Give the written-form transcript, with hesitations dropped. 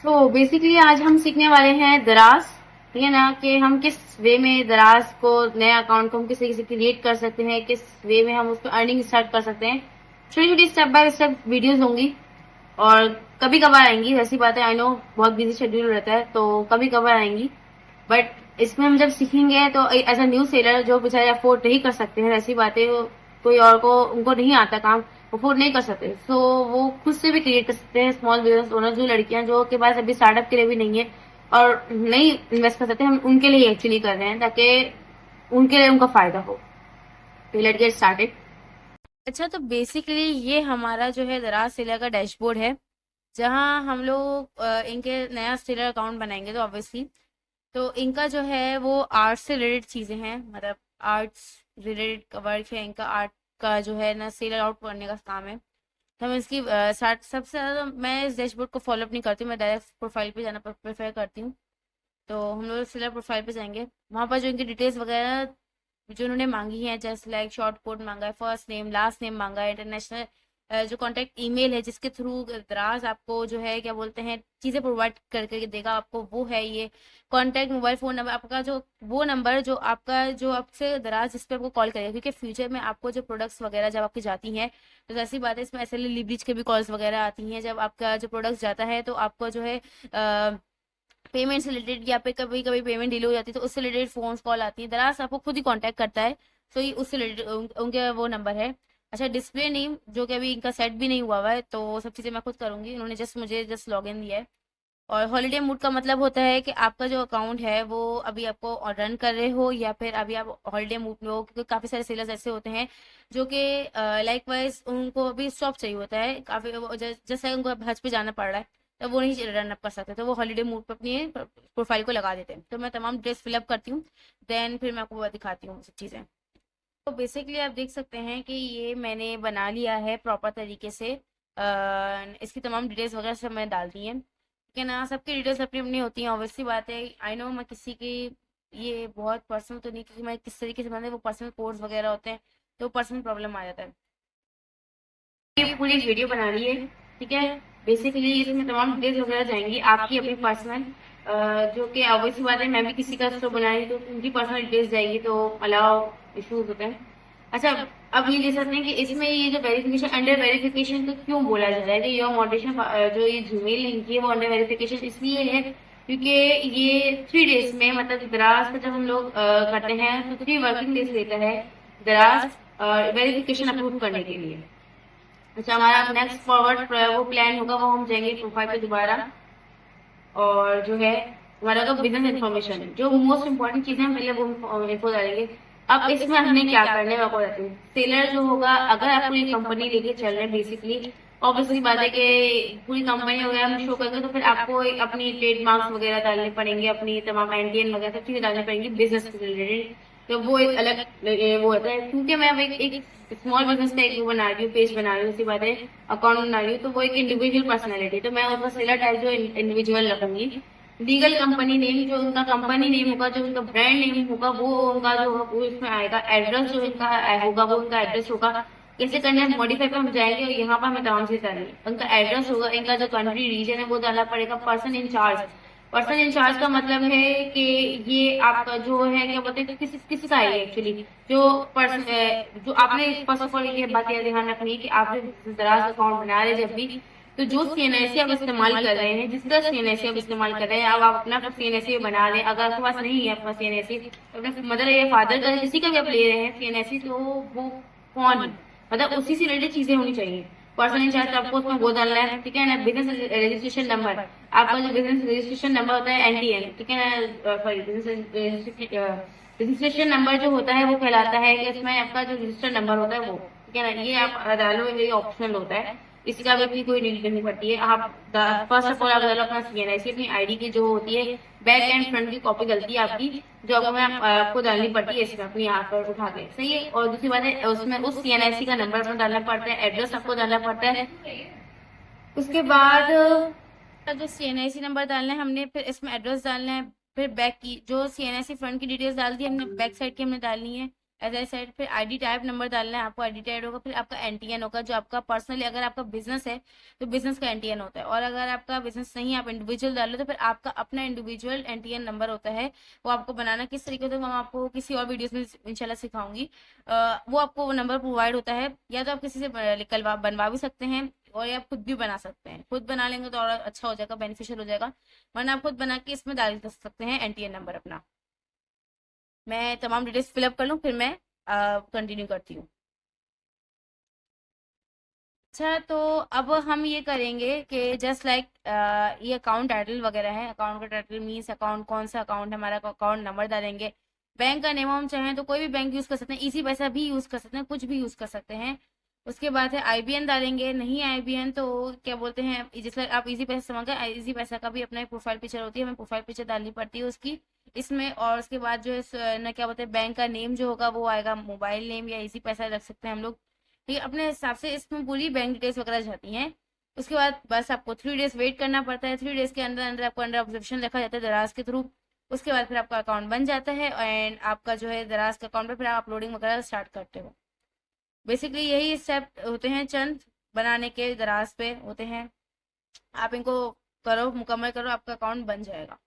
तो बेसिकली आज हम सीखने वाले हैं दराज, ठीक है ना, कि हम किस वे में दराज को, नए अकाउंट को हम किस तरीके से क्रिएट कर सकते हैं, किस वे में हम उसको अर्निंग स्टार्ट कर सकते हैं। छोटी छोटी स्टेप बाय स्टेप वीडियोस होंगी और कभी कभार आएंगी, वैसी बात है, आई नो बहुत बिजी शेड्यूल रहता है तो कभी कभार आएंगी। बट इसमें हम जब सीखेंगे तो एज अ न्यू सेलर जो बेचारे अफोर्ड नहीं कर सकते हैं, ऐसी बातें कोई और को उनको नहीं आता काम, अफोर्ड नहीं कर सकते, सो वो खुद से भी क्रिएट कर सकते हैं। स्मॉल बिजनेस ओनर जो लड़कियां जो के पास अभी स्टार्टअप के लिए भी नहीं है और नहीं इन्वेस्ट कर सकते, हम उनके लिए एक्चुअली कर रहे हैं ताकि उनके लिए उनका फायदा हो। तो लेट्स गेट स्टार्टेड। अच्छा, तो बेसिकली ये हमारा जो है दराज सेलर का डैशबोर्ड है, जहाँ हम लोग इनके नया सेलर अकाउंट बनाएंगे। तो ऑब्वियसली तो इनका जो है वो आर्ट से रिलेटेड चीजें हैं, मतलब आर्ट्स रिलेटेड वर्क है इनका। आर्ट का जो है ना सेल आउट करने का काम है। तो हम इसकी सबसे ज़्यादा तो मैं इस डैशबोर्ड को फॉलो अप नहीं करती हूँ, मैं डायरेक्ट प्रोफाइल पे जाना प्रेफर करती हूँ। तो हम लोग सेलर प्रोफाइल पे जाएंगे, वहाँ पर जो इनकी डिटेल्स वगैरह जो उन्होंने मांगी है, जैसे लाइक शॉर्ट कोड मांगा है, फर्स्ट नेम लास्ट नेम मांगा है, इंटरनेशनल जो कॉन्टैक्ट ईमेल है जिसके थ्रू दराज आपको जो है क्या बोलते हैं चीज़ें प्रोवाइड करके देगा आपको, वो है ये कॉन्टैक्ट मोबाइल फ़ोन नंबर आपका, जो वो नंबर जो आपका जो आपसे दराज जिस पे आपको कॉल करेगा, क्योंकि फ्यूचर में आपको जो प्रोडक्ट्स वगैरह जब आपकी जाती हैं तो ऐसी बात है, इसमें ऐसे लीवरेज के भी कॉल्स वगैरह आती हैं। जब आपका जो प्रोडक्ट जाता है तो आपको जो है पेमेंट से रिलेटेड या फिर कभी कभी पेमेंट डिले हो जाती है तो उससे रिलेटेड फोन कॉल आती है, दराज आपको खुद ही कांटेक्ट करता है। तो ये उससे रिलेटेड उनके वो नंबर है। अच्छा, डिस्प्ले नेम जो कि अभी इनका सेट भी नहीं हुआ है तो वो सब चीज़ें मैं खुद करूंगी, उन्होंने जस्ट मुझे जस्ट लॉग इन दिया है। और हॉलीडे मूड का मतलब होता है कि आपका जो अकाउंट है वो अभी आपको रन कर रहे हो या फिर अभी आप हॉलीडे मूड में हो, क्योंकि काफ़ी सारे सेलर्स ऐसे होते हैं जो कि लाइक वाइज उनको अभी स्टॉप चाहिए होता है, काफ़ी जैसे उनको हज पे जाना पड़ रहा है तो वो नहीं रन अप कर सकते, तो वो हॉलीडे मूड पे अपनी प्रोफाइल को लगा देते हैं। तो मैं तमाम डिटेल्स फिलअप करती हूँ, देन फिर मैं आपको वो दिखाती हूँ सब चीज़ें। तो बेसिकली आप देख सकते हैं कि ये मैंने बना लिया है प्रॉपर तरीके से। इसकी तमाम डिटेल्स वगैरह सब मैंने डाल दी हैं, ठीक है ना। सबकी डिटेल्स अपनी अपनी होती हैं, ऑब्वियसली बात है, आई नो। मैं किसी की ये बहुत पर्सनल तो नहीं, क्योंकि मैं किस तरीके से बनाते वो पर्सनल कोड्स वगैरह होते हैं तो पर्सनल प्रॉब्लम आ जाता है। ये पूरी वीडियो बना ली है, ठीक है। बेसिकली इसमें तमाम डिटेल्स वगैरह जाएंगी आपकी अपनी पर्सनल, जो कि ऑब्वियसली बात है, मैं भी किसी का स्टोर बनाई तो उनकी पर्सनल डिटेल्स जाएगी तो अलाउ इशूज होते हैं। अच्छा, अब ये देख सकते हैं कि इसमें ये जो वेरिफिकेशन, अंडर वेरिफिकेशन तो क्यों बोला जा रहा है कि योर मॉडरेशन जो ये जीमेल लिंक है वो अंडर वेरिफिकेशन इसलिए है क्योंकि ये 3 डेज में, मतलब दराज का जब हम लोग करते हैं तो 3 वर्किंग डेज लेता है दराज वेरिफिकेशन अप्रूव करने के लिए। अच्छा, हमारा नेक्स्ट फॉरवर्ड वो प्लान होगा, वो हम जाएंगे प्रोफाइल पे दोबारा, और जो है हमारा होगा बिजनेस इन्फॉर्मेशन, जो मोस्ट इंपॉर्टेंट चीजें हम पहले वो इन्फो डालेंगे। अब इसमें हमने क्या करने में आपको बताती हूँ। सेलर जो होगा, अगर आप पूरी कंपनी लेके चल रहे हैं, बेसिकली ऑब्वियसली बात है कि पूरी कंपनी वगैरह हम शो करेंगे तो फिर आपको अपनी ट्रेडमार्क्स वगैरह डालने पड़ेंगे, अपनी तमाम एनडीएन वगैरह सब चीजें डालनी पड़ेंगी बिजनेस से रिलेटेड। तो वो एक अलग वो होता है, क्योंकि मैं अब एक स्मॉल बिजनेस का एक वो बना रही हूँ, पेज बना रही हूँ, उसी बात है अकाउंट बना रही हूँ, तो वो एक इंडिविजुअल पर्सनैलिटी, तो मैं उसका सेलर टाइप जो इंडिविजुअल रखूंगी। लीगल कंपनी नेम, जो उनका कंपनी नेम होगा, जो उनका ब्रांड नेम होगा, वो उनका जो होगा वो इसमें आएगा। एड्रेस जो इनका होगा वो उनका एड्रेस होगा। कैसे करना है, मॉडिफाई पे हम जाएंगे और यहाँ पर हमें तमाम चीज करनी है। उनका एड्रेस होगा, इनका जो कंट्री रीजन है वो डालना पड़ेगा। पर्सन इंचार्ज, पर्सन इंचार्ज का मतलब है कि ये आपका जो है क्या बोलते हैं किस किसका है एक्चुअली, जो पर्सन, जो आपने फर्स्ट ऑफ ऑल ये बात ध्यान रखनी है कि आप जो दराज अकाउंट बना रहे हैं जब भी, तो जो सीएनएससी आप इस्तेमाल कर रहे हैं, जिसका सीएनएससी आप इस्तेमाल कर रहे हैं, अब आप अपना सीएनएससी बना रहे हैं। अगर आपके पास नहीं है अपना सीएनएससी, तो अपने मदर या फादर का किसी का भी आप ले रहे हैं सीएनएससी, तो वो कौन, मतलब उसी से रिलेटेड चीजें होनी चाहिए। पर्सन इंचार्ज आपको उसमें वो डालना है, ठीक है ना। बिजनेस रजिस्ट्रेशन नंबर, आपका जो बिजनेस रजिस्ट्रेशन नंबर होता है एनटीएन, ठीक है ना, सॉरी बिजनेस रजिस्ट्रेशन नंबर जो होता है वो कहलाता है कि इसमें आपका जो रजिस्टर नंबर होता है वो, ठीक है ना, ये आप डालो, ये ऑप्शनल होता है, इसका भी कोई नीड नहीं पड़ती है। आप फर्स्ट ऑफ ऑल आप डालो अपना सीएनआईसी, अपनी आईडी की जो होती है बैक एंड फ्रंट की कॉपी डलती है आपकी, जो आपको डालनी पड़ती है इसमें अपनी यहाँ पर उठा के, सही है। और दूसरी बात है उसमें उस सीएनआईसी का नंबर अपना डालना पड़ता है, एड्रेस आपको डालना पड़ता है। उसके बाद जो सीएनआईसी नंबर डालना है हमने, फिर इसमें एड्रेस डालना है, फिर बैक की जो सीएनआईसी फ्रंट की डिटेल्स डाल दी हमने, बैक साइड की हमने डालनी है, एज आई सेड, फिर आईडी टाइप नंबर डालना है आपको, आईडी टाइप होगा, फिर आपका एनटीएन होगा जो आपका पर्सनली, अगर आपका बिजनेस है तो बिजनेस का एनटीएन होता है, और अगर आपका बिजनेस नहीं है, आप इंडिविजुअल डाल रहे हो, तो फिर आपका अपना इंडिविजुअल एनटीएन नंबर होता है। वो आपको बनाना किस तरीके से, हम आपको किसी और वीडियोस में इंशाल्लाह सिखाऊंगी। वो आपको वो नंबर प्रोवाइड होता है, या तो आप किसी से निकलवा बनवा भी सकते हैं, और या खुद भी बना सकते हैं। खुद बना लेंगे तो और अच्छा हो जाएगा, बेनिफिशियल हो जाएगा, वरना आप खुद बना के इसमें डाल सकते हैं एनटीएन नंबर अपना। मैं तमाम डिटेल्स फिलअप कर लूँ, फिर मैं कंटिन्यू करती हूँ। अच्छा, तो अब हम ये करेंगे कि जस्ट लाइक ये अकाउंट टाइटल वगैरह है। अकाउंट का टाइटल मीन्स अकाउंट, कौन सा अकाउंट है हमारा, अकाउंट नंबर डालेंगे। बैंक का नेम हम चाहें तो कोई भी बैंक यूज कर सकते हैं, इजी पैसा भी यूज कर सकते हैं, कुछ भी यूज कर सकते हैं। उसके बाद है आईबीएन डालेंगे, नहीं आईबीएन तो क्या बोलते हैं, जैसे आप इजी पैसा समझ गए, इजी पैसा का भी अपना एक प्रोफाइल पिक्चर होती है, हमें प्रोफाइल पिक्चर डालनी पड़ती है उसकी इसमें। और उसके बाद जो है ना क्या बोलते हैं, बैंक का नेम जो होगा वो आएगा मोबाइल नेम, या इजी पैसा रख सकते हैं हम लोग। ठीक है, अपने हिसाब से इसमें पूरी बैंक डिटेल्स वगैरह जाती हैं। उसके बाद बस आपको 3 डेज वेट करना पड़ता है। 3 डेज के अंदर अंदर आपको अंडर ऑब्जर्वेशन रखा जाता है दराज के थ्रू। उसके बाद फिर आपका अकाउंट बन जाता है, एंड आपका जो है दराज के अकाउंट पे फिर आप अपलोडिंग वगैरह स्टार्ट करते हो। बेसिकली यही स्टेप होते हैं चंद, बनाने के दराज पे होते हैं। आप इनको करो, मुकम्मल करो, आपका अकाउंट बन जाएगा।